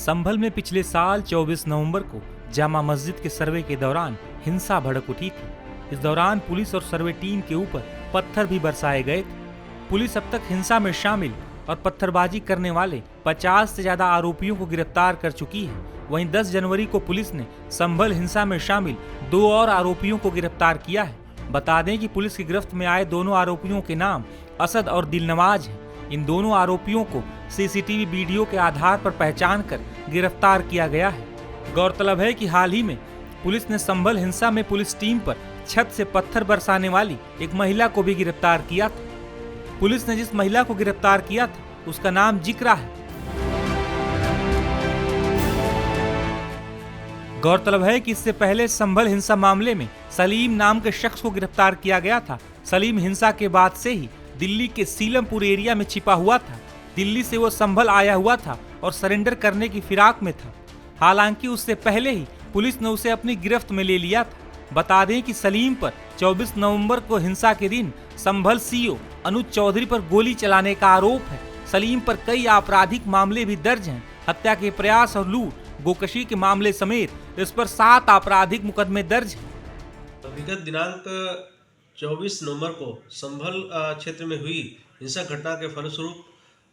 संभल में पिछले साल 24 नवंबर को जामा मस्जिद के सर्वे के दौरान हिंसा भड़क उठी थी। इस दौरान पुलिस और सर्वे टीम के ऊपर पत्थर भी बरसाए गए थे। पुलिस अब तक हिंसा में शामिल और पत्थरबाजी करने वाले 50 से ज्यादा आरोपियों को गिरफ्तार कर चुकी है। वहीं 10 जनवरी को पुलिस ने संभल हिंसा में शामिल 2 और आरोपियों को गिरफ्तार किया है। बता दें कि पुलिस की गिरफ्त में आए दोनों आरोपियों के नाम असद और दिलनवाज हैं। इन दोनों आरोपियों को सीसीटीवी वीडियो के आधार पर पहचान कर गिरफ्तार किया गया है। गौरतलब है कि हाल ही में पुलिस ने संभल हिंसा में पुलिस टीम पर छत से पत्थर बरसाने वाली एक महिला को भी गिरफ्तार किया था। पुलिस ने जिस महिला को गिरफ्तार किया था उसका नाम जिक्रा है। गौरतलब है कि इससे पहले संभल हिंसा मामले में सलीम नाम के शख्स को गिरफ्तार किया गया था। सलीम हिंसा के बाद से ही दिल्ली के सीलमपुर एरिया में छिपा हुआ था। दिल्ली से वो संभल आया हुआ था और सरेंडर करने की फिराक में था। हालांकि उससे पहले ही पुलिस ने उसे अपनी गिरफ्त में ले लिया था। बता दें कि सलीम पर 24 नवंबर को हिंसा के दिन संभल सीओ अनुज चौधरी पर गोली चलाने का आरोप है। सलीम पर कई आपराधिक मामले भी दर्ज हैं। हत्या के प्रयास और लूट, गोकशी के मामले समेत इस पर 7 आपराधिक मुकदमे दर्ज हैं। विगत दिनांक 24 नवंबर को संभल क्षेत्र में हुई हिंसक घटना के फलस्वरूप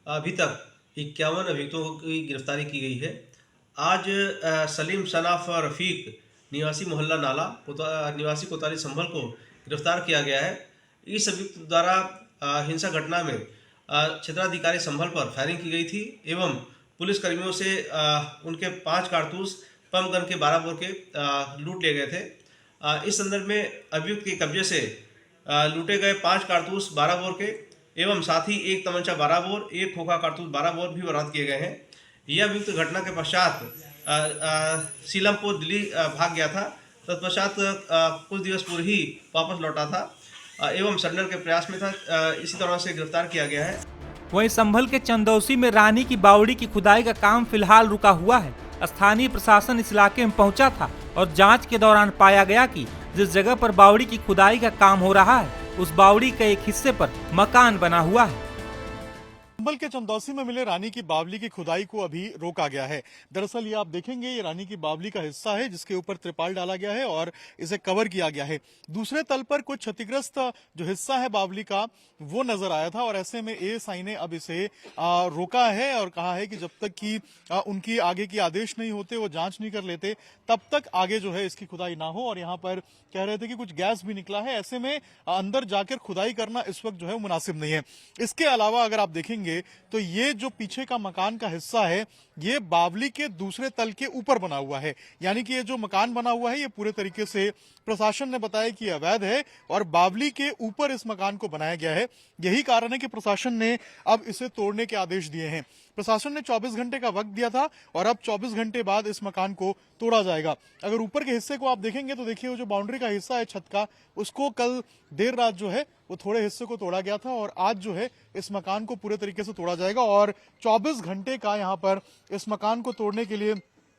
अभी तक 51 अभियुक्तों की गिरफ्तारी की गई है। आज सलीम सनाफ रफीक निवासी मोहल्ला नाला निवासी कोतवाली संभल को गिरफ्तार किया गया है। इस अभियुक्त द्वारा हिंसा घटना में क्षेत्राधिकारी संभल पर फायरिंग की गई थी एवं पुलिस कर्मियों से उनके 5 कारतूस पंप गन के 12 बोर के लूट लिए गए थे। इस संदर्भ में अभियुक्त के कब्जे से लूटे गए 5 कारतूस 12 बोर के एवं साथ ही एक तमंचा 12 बोर, एक खोखा कारतूस 12 बोर भी बरामद किए गए हैं। यह अभियुक्त घटना के पश्चात सीलमपुर दिल्ली भाग गया था। तत्पश्चात कुछ दिवस पूर्व ही वापस लौटा था एवं सरेंडर के प्रयास में था। इसी तरह से गिरफ्तार किया गया है। वहीं संभल के चंदौसी में रानी की बावड़ी की खुदाई का काम फिलहाल रुका हुआ है। स्थानीय प्रशासन इस इलाके में पहुंचा था और जांच के दौरान पाया गया कि जिस जगह पर बावड़ी की खुदाई का काम हो रहा है उस बावड़ी के एक हिस्से पर मकान बना हुआ है। संभल के चंदौसी में मिले रानी की बावली की खुदाई को अभी रोका गया है। दरअसल ये आप देखेंगे, ये रानी की बावली का हिस्सा है जिसके ऊपर त्रिपाल डाला गया है और इसे कवर किया गया है। दूसरे तल पर कुछ क्षतिग्रस्त जो हिस्सा है बावली का वो नजर आया था और ऐसे में एएसआई ने अब इसे रोका है और कहा है कि जब तक कि उनकी आगे की आदेश नहीं होते, वो जांच नहीं कर लेते, तब तक आगे जो है इसकी खुदाई ना हो। और यहाँ पर कह रहे थे कि कुछ गैस भी निकला है, ऐसे में अंदर जाकर खुदाई करना इस वक्त जो है मुनासिब नहीं है। इसके अलावा अगर आप देखेंगे तो ये जो पीछे का मकान का हिस्सा है ये बावली के दूसरे तल के ऊपर बना हुआ है। यानी कि ये जो मकान बना हुआ है ये पूरे तरीके से प्रशासन ने बताया कि अवैध है और बावली के ऊपर इस मकान को बनाया गया है। यही कारण है कि प्रशासन ने अब इसे तोड़ने के आदेश दिए हैं। प्रशासन ने 24 घंटे का वक्त दिया था और अब 24 घंटे बाद इस मकान को तोड़ा जाएगा। अगर ऊपर के हिस्से को आप देखेंगे तो देखिए वो जो बाउंड्री का हिस्सा है छत का, उसको कल देर रात जो है वो थोड़े हिस्से को तोड़ा गया था और आज जो है इस मकान को पूरे तरीके से तोड़ा जाएगा और 24 घंटे का यहाँ पर इस मकान को तोड़ने के लिए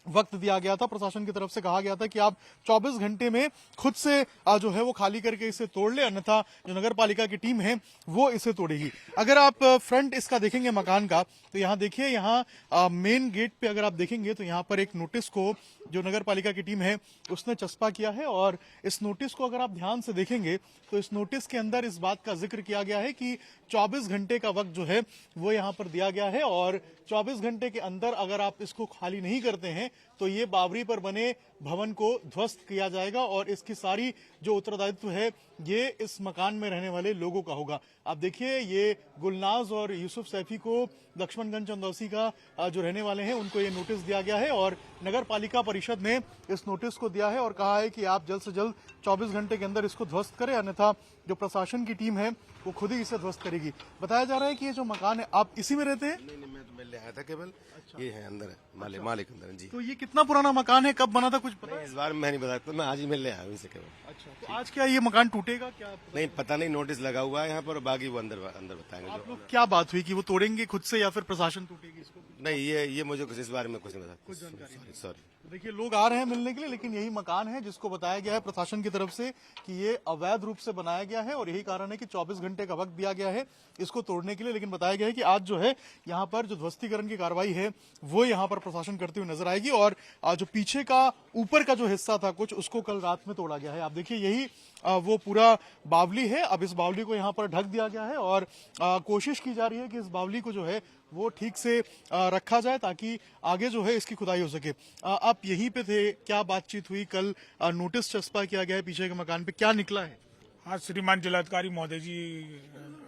वक्त दिया गया था। प्रशासन की तरफ से कहा गया था कि आप 24 घंटे में खुद से जो है वो खाली करके इसे तोड़ ले, अन्यथा जो नगर पालिका की टीम है वो इसे तोड़ेगी। अगर आप फ्रंट इसका देखेंगे मकान का तो यहाँ देखिए, यहाँ मेन गेट पे अगर आप देखेंगे तो यहाँ पर एक नोटिस को जो नगर पालिका की टीम है उसने चस्पा किया है और इस नोटिस को अगर आप ध्यान से देखेंगे तो इस नोटिस के अंदर इस बात का जिक्र किया गया है कि 24 घंटे का वक्त जो है वो यहाँ पर दिया गया है और 24 घंटे के अंदर अगर आप इसको खाली नहीं करते हैं तो ये बावड़ी पर बने भवन को ध्वस्त किया जाएगा और इसकी सारी जो उत्तरदायित्व है ये इस मकान में रहने वाले लोगों का होगा। आप देखिए, ये गुलनाज और यूसुफ सैफी को लक्ष्मणगंज चंदौसी का जो रहने वाले हैं उनको ये नोटिस दिया गया है और नगर पालिका परिषद ने इस नोटिस को दिया है और कहा है कि आप जल्द से जल्द 24 घंटे के अंदर इसको ध्वस्त करें, अन्यथा जो प्रशासन की टीम है वो खुद ही इसे ध्वस्त करेगी। बताया जा रहा है कि ये जो मकान है, आप इसी में रहते हैं? नहीं, मैं तो मिलने आया था केवल। अच्छा। ये है अंदर है, मालिक अंदर है जी। तो ये कितना पुराना मकान है, कब बना था, कुछ पता है? इस बार मैं नहीं बताता, मैं आज ही मिलने आया हूँ इनसे केवल। अच्छा, तो आज क्या ये मकान टूटेगा क्या? नहीं पता नहीं, नोटिस लगा हुआ है यहाँ पर, बाकी वो अंदर बताएंगे। आप लोग क्या बात हुई कि वो तोड़ेंगे खुद से या फिर प्रशासन टूटेगी इसको? नहीं, ये मुझे कुछ इस बारे में कुछ नहीं बताता। कुछ जानकारी नहीं। सॉरी। देखिए लोग आ रहे हैं मिलने के लिए, लेकिन यही मकान है जिसको बताया गया है प्रशासन की तरफ से कि ये अवैध रूप से बनाया गया है और यही कारण है कि 24 घंटे का वक्त दिया गया है इसको तोड़ने के लिए। लेकिन बताया गया है कि आज जो है यहाँ पर जो ध्वस्तीकरण की कार्रवाई है वो यहाँ पर प्रशासन करते हुए नजर आएगी और जो पीछे का ऊपर का जो हिस्सा था कुछ उसको कल रात में तोड़ा गया है। आप देखिए यही वो पूरा बावली है। अब इस बावली को यहाँ पर ढक दिया गया है और कोशिश की जा रही है कि इस बावली को जो है वो ठीक से रखा जाए ताकि आगे जो है इसकी खुदाई हो सके। आप यहीं पे थे, क्या बातचीत हुई? कल नोटिस चस्पा किया गया है पीछे के मकान पे, क्या निकला है? हाँ, श्रीमान जिलाधिकारी महोदय जी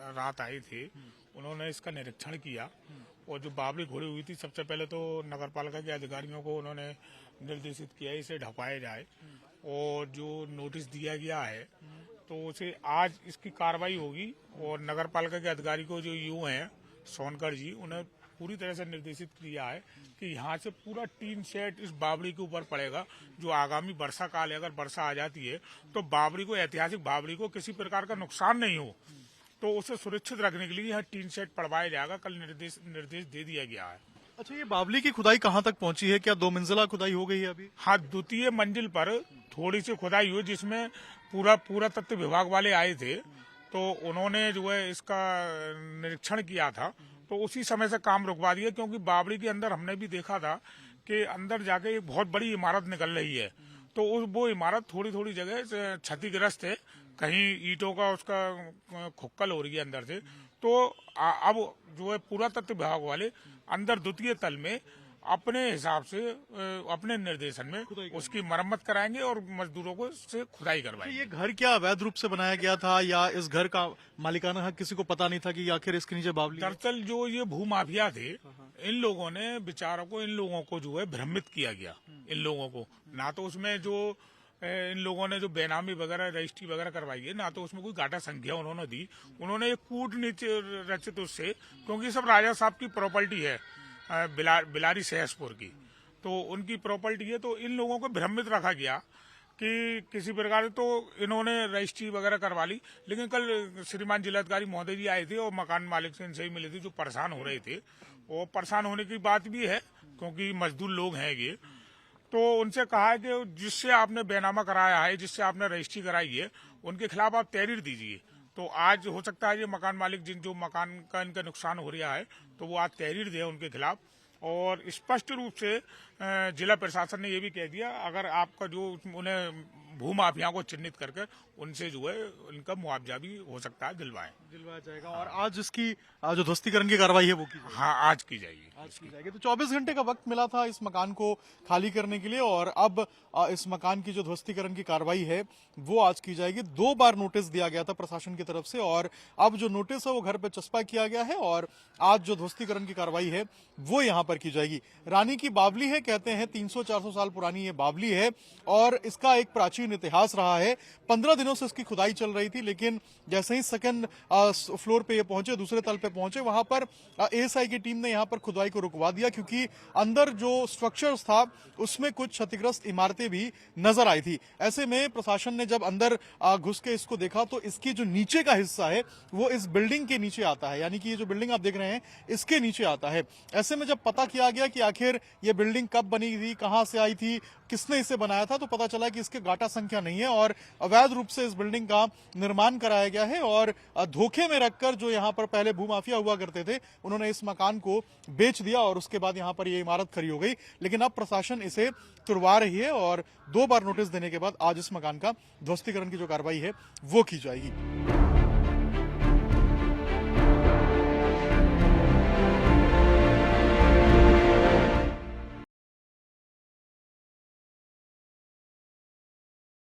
रात आए थे, उन्होंने इसका निरीक्षण किया और जो बावली घोड़ी हुई थी सबसे पहले तो नगर पालिका के अधिकारियों को उन्होंने निर्देशित किया इसे ढकवाया जाए और जो नोटिस दिया गया है तो उसे आज इसकी कार्रवाई होगी और नगर पालिका के अधिकारी को जो यूं हैं सोनकर जी उन्हें पूरी तरह से निर्देशित किया है कि यहाँ से पूरा टीन शेड इस बावड़ी के ऊपर पड़ेगा। जो आगामी वर्षा काल है, अगर वर्षा आ जाती है तो बावड़ी को, ऐतिहासिक बावड़ी को किसी प्रकार का नुकसान नहीं हो, तो उसे सुरक्षित रखने के लिए यहाँ टीन शेड पड़वाया जाएगा। कल निर्देश दे दिया गया है। अच्छा, ये बावली की खुदाई कहाँ तक पहुंची है? क्या 2 मंजिला खुदाई हो गई है अभी? हाँ, द्वितीय मंजिल पर थोड़ी सी खुदाई हुई जिसमें पूरा तत्व विभाग वाले आए थे तो उन्होंने जो है इसका निरीक्षण किया था तो उसी समय से काम रुकवा दिया, क्योंकि बावड़ी के अंदर हमने भी देखा था कि अंदर जाके एक बहुत बड़ी इमारत निकल रही है तो वो इमारत थोड़ी जगह से क्षतिग्रस्त है, कहीं ईंटों का उसका खुक्कल हो रही है अंदर से। तो अब जो है पुरातत्व विभाग वाले अंदर द्वितीय तल में अपने हिसाब से अपने निर्देशन में उसकी मरम्मत कराएंगे और मजदूरों को से खुदाई करवाएंगे। ये घर क्या अवैध रूप से बनाया गया था या इस घर का मालिकाना हक किसी को पता नहीं था कि आखिर इसके नीचे बावली? दरअसल जो ये भू माफिया थे इन लोगों ने बेचारों को, इन लोगों को जो है भ्रमित किया गया। इन लोगों को ना तो उसमें जो इन लोगों ने जो बेनामी वगैरह रजिस्ट्री वगैरह करवाई है ना तो उसमें कोई गाटा संख्या उन्होंने दी। उन्होंने एक कूटनीति रचित उससे, क्योंकि सब राजा साहब की प्रॉपर्टी है बिलारी सहसपुर की, तो उनकी प्रॉपर्टी है। तो इन लोगों को भ्रमित रखा गया कि किसी प्रकार, तो इन्होंने रजिस्ट्री वगैरह करवा ली। लेकिन कल श्रीमान जिलाधिकारी महोदय जी आए थे और मकान मालिक से इनसे ही मिले थे जो परेशान हो रहे थे। और परेशान होने की बात भी है क्योंकि मजदूर लोग हैं ये, तो उनसे कहा है कि जिससे आपने बेनामा कराया है, जिससे आपने रजिस्ट्री कराई है, उनके खिलाफ आप तहरीर दीजिए। तो आज हो सकता है ये मकान मालिक जिन जो मकान का इनका नुकसान हो रहा है तो वो आज तहरीर दे उनके खिलाफ। और स्पष्ट रूप से जिला प्रशासन ने ये भी कह दिया अगर आपका जो उन्हें भू माफिया को चिन्हित करके उनसे जो है उनका मुआवजा भी हो सकता है दिलवाया जाएगा। और आज इसकी जो ध्वस्तीकरण की कार्रवाई है वो की जाएगी? हाँ, आज की जाएगी। तो 24 घंटे का वक्त मिला था इस मकान को खाली करने के लिए और अब इस मकान की जो ध्वस्तीकरण की कार्रवाई है वो आज की जाएगी। 2 बार नोटिस दिया गया था प्रशासन की तरफ से और अब जो नोटिस है वो घर पे चस्पा किया गया है और आज जो ध्वस्तीकरण की कार्रवाई है वो यहाँ पर की जाएगी। रानी की बावली है, कहते हैं 300-400 साल पुरानी ये बावली है और इसका एक प्राचीन इतिहास रहा है। 15 दिनों से इसकी खुदाई चल रही थी, लेकिन जैसे ही सेकंड फ्लोर पे ये पहुंचे, दूसरे तल पे पहुंचे, वहां पर एएसआई की टीम ने यहां पर खुदाई को रुकवा दिया क्योंकि अंदर जो स्ट्रक्चर्स था उसमें कुछ क्षतिग्रस्त इमारतें भी नजर आई थी। ऐसे में प्रशासन ने जब अंदर घुस के इसको देखा तो इसकी जो नीचे का हिस्सा है वो इस बिल्डिंग के नीचे आता है, यानी कि ये जो बिल्डिंग आप देख रहे हैं इसके नीचे आता है। ऐसे में जब पता किया गया कि आखिर ये बिल्डिंग कब बनी थी, कहां से आई थी, किसने इसे बनाया था, तो पता चला कि इसके गाटा संख्या नहीं है और अवैध रूप से इस बिल्डिंग का निर्माण कराया गया है और धोखे में रखकर जो यहाँ पर पहले भूमाफिया हुआ करते थे उन्होंने इस मकान को बेच दिया और उसके बाद यहाँ पर ये इमारत खड़ी हो गई। लेकिन अब प्रशासन इसे तुड़वा रही है और 2 बार नोटिस देने के बाद आज इस मकान का ध्वस्तीकरण की जो कार्रवाई है वो की जाएगी।